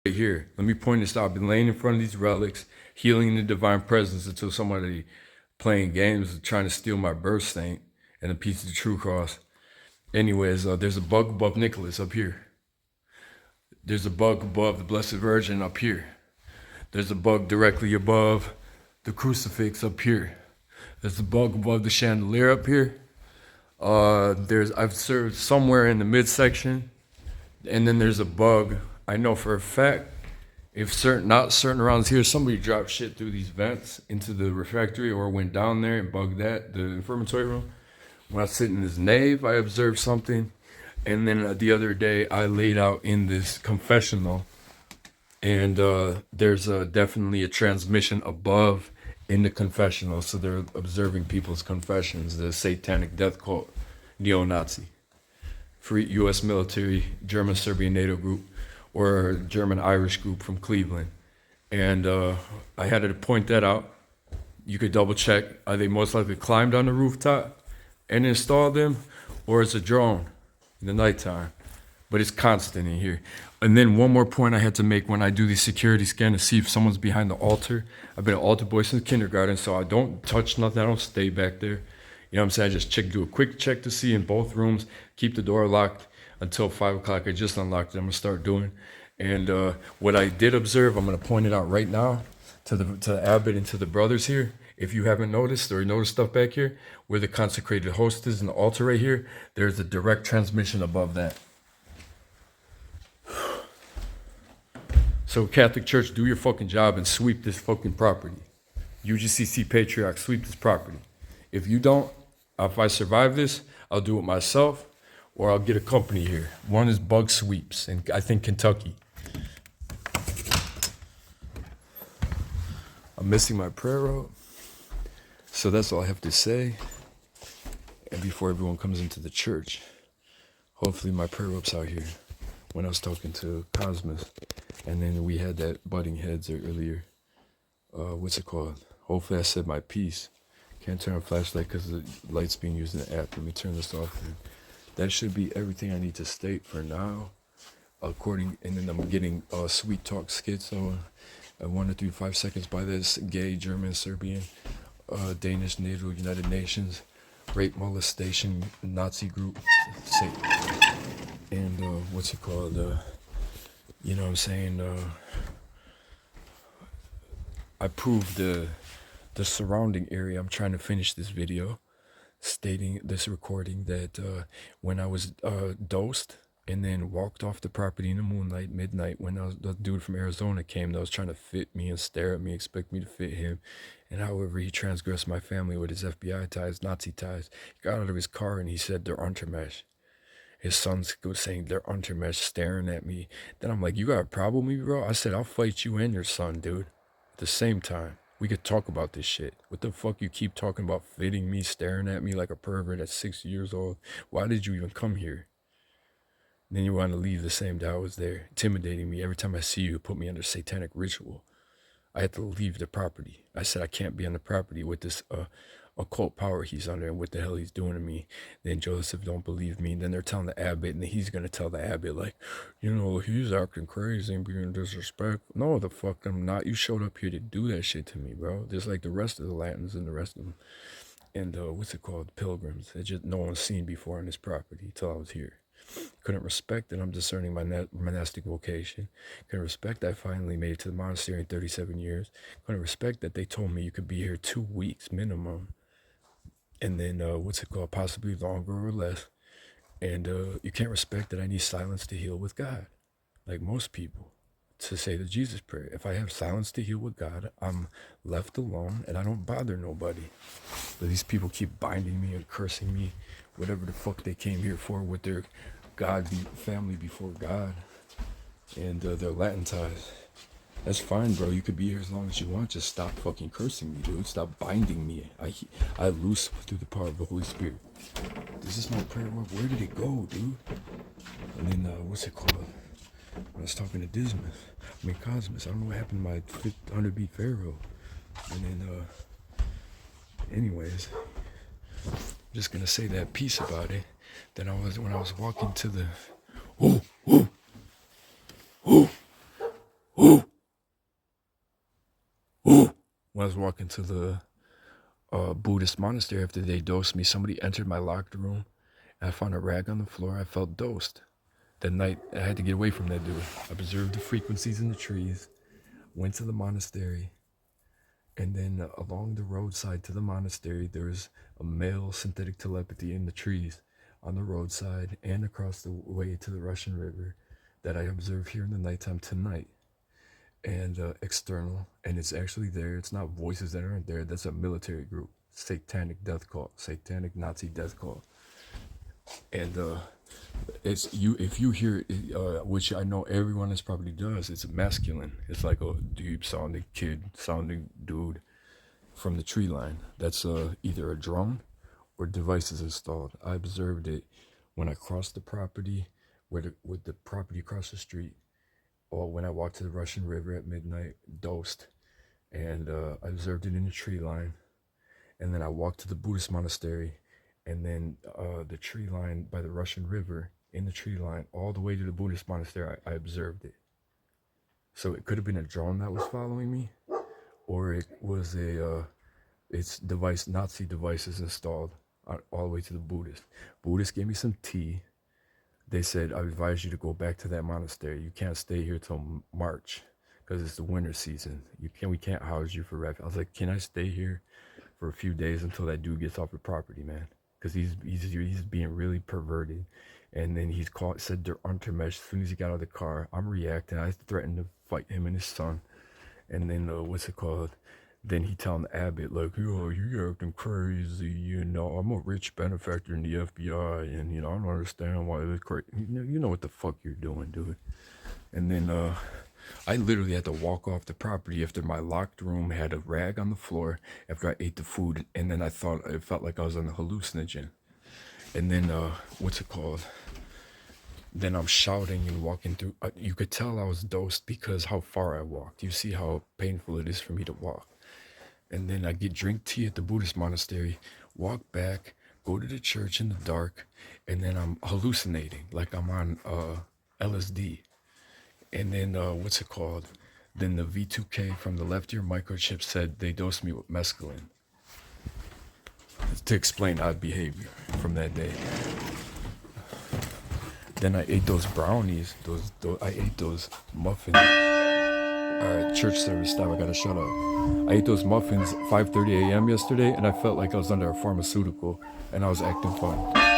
Right here. Let me point this out. I've been laying in front of these relics, healing in the divine presence until somebody playing games is trying to steal my birth saint and a piece of the true cross. Anyways, there's a bug above Nicholas up here. There's a bug above the Blessed Virgin up here. There's a bug directly above the crucifix up here. There's a bug above the chandelier up here. I've served somewhere in the midsection, and then there's a bug. I know for a fact, if not certain rounds here, somebody dropped shit through these vents into the refectory or went down there and bugged the infirmatory room. When I was sitting in this nave, I observed something. And then the other day, I laid out in this confessional, and there's definitely a transmission above in the confessional. So they're observing people's confessions, the satanic death cult, neo-Nazi, free U.S. military, German Serbian NATO group, or German Irish group from Cleveland. And I had to point that out. You could double check. They most likely climbed on the rooftop and installed them, or it's a drone in the nighttime. But it's constant in here. And then one more point I had to make when I do the security scan to see if someone's behind the altar. I've been an altar boy since kindergarten, so I don't touch nothing. I don't stay back there. You know what I'm saying? I just do a quick check to see in both rooms, keep the door locked until 5 o'clock. I just unlocked it. I'm going to start doing. And what I did observe, I'm going to point it out right now to the abbot and to the brothers here. If you haven't noticed or noticed stuff back here, where the consecrated host is and the altar right here, there's a direct transmission above that. So Catholic Church, do your fucking job and sweep this fucking property. UGCC Patriarch, sweep this property. If you don't, if I survive this, I'll do it myself or I'll get a company here. One is Bug Sweeps in, I think, Kentucky. I'm missing my prayer rope. So that's all I have to say. And before everyone comes into the church, hopefully my prayer rope's out here. When I was talking to Cosmos, and then we had that butting heads earlier. What's it called? Hopefully I said my piece. Can't turn on flashlight because the light's being used in the app. Let me turn this off. That should be everything I need to state for now. And then I'm getting sweet talk skits on 1 to 3 5 seconds by this gay German Serbian Danish NATO United Nations rape molestation Nazi group. And what's it called? You know what I'm saying? I proved the surrounding area. I'm trying to finish this video, stating this recording that when I was dosed and then walked off the property in the moonlight, midnight, when the dude from Arizona came that was trying to fit me and stare at me, expect me to fit him. And however he transgressed my family with his FBI ties, Nazi ties, he got out of his car and he said, "They're Untermesh." His son's saying they're Untermesh, staring at me. Then I'm like, "You got a problem with me, bro?" I said, "I'll fight you and your son, dude. At the same time, we could talk about this shit. What the fuck you keep talking about fitting me, staring at me like a pervert at 6 years old? Why did you even come here?" And then you want to leave the same day I was there, intimidating me. Every time I see you, put me under satanic ritual. I had to leave the property. I said, I can't be on the property with this occult power he's under and what the hell he's doing to me. Then Joseph don't believe me. And then they're telling the abbot, and then he's going to tell the abbot, like, you know, he's acting crazy and being disrespectful. No, the fuck I'm not. You showed up here to do that shit to me, bro. Just like the rest of the Latins and the rest of them. And what's it called? Pilgrims. That just no one's seen before on this property until I was here. Couldn't respect that I'm discerning my monastic vocation. Couldn't respect that I finally made it to the monastery in 37 years. Couldn't respect that they told me you could be here 2 weeks minimum. And then, what's it called? Possibly longer or less. And you can't respect that I need silence to heal with God. Like most people. To say the Jesus prayer. If I have silence to heal with God, I'm left alone and I don't bother nobody. But these people keep binding me and cursing me. Whatever the fuck they came here for with their family before God. And their Latin ties. That's fine, bro. You could be here as long as you want. Just stop fucking cursing me, dude. Stop binding me. I loose through the power of the Holy Spirit. This is my prayer work. Where did it go, dude? And then, what's it called? When I was talking to Cosmos, I don't know what happened to my 100 beat Pharaoh. And then, anyways, I'm just gonna say that piece about it. Then when I was walking to the, Ooh, ooh. When I was walking to the Buddhist monastery after they dosed me, somebody entered my locked room. And I found a rag on the floor. I felt dosed. That night, I had to get away from that dude. I observed the frequencies in the trees, went to the monastery, and then along the roadside to the monastery, there was a male synthetic telepathy in the trees on the roadside and across the way to the Russian River that I observed here in the nighttime tonight. And external, and it's actually there. It's not voices that aren't there. That's a military group, satanic death cult, satanic Nazi death cult. And it's you. If you hear it, which I know everyone else probably does, it's masculine. It's like a deep sounding kid, sounding dude from the tree line. That's either a drone or devices installed. I observed it when I crossed the property, with the property across the street, or when I walked to the Russian River at midnight, dosed, and I observed it in the tree line, and then I walked to the Buddhist monastery, and then the tree line by the Russian River, in the tree line, all the way to the Buddhist monastery, I observed it. So it could have been a drone that was following me, or it was it's device, Nazi devices installed all the way to the Buddhist. Buddhist gave me some tea. They said, I advise you to go back to that monastery. You can't stay here till March because it's the winter season. We can't house you for refuge. I was like, can I stay here for a few days until that dude gets off the property, man? Because he's being really perverted. And then said they're Untermesh. As soon as he got out of the car, I'm reacting. I threatened to fight him and his son. And then then he telling the abbot, like, yo, you acting crazy, I'm a rich benefactor in the FBI, and, I don't understand why this crazy, you know what the fuck you're doing, dude. And then, I literally had to walk off the property after my locked room had a rag on the floor after I ate the food, and then it felt like I was on a hallucinogen. And then, then I'm shouting and walking through, you could tell I was dosed because how far I walked. You see how painful it is for me to walk. And then I drink tea at the Buddhist monastery, walk back, go to the church in the dark, and then I'm hallucinating, like I'm on LSD. And then, Then the V2K from the left ear microchip said they dosed me with mescaline to explain odd behavior from that day. Then I ate those brownies, I ate those muffins. Alright, church service stop, I gotta shut up. I ate those muffins 5:30 a.m. yesterday, and I felt like I was under a pharmaceutical, and I was acting fine.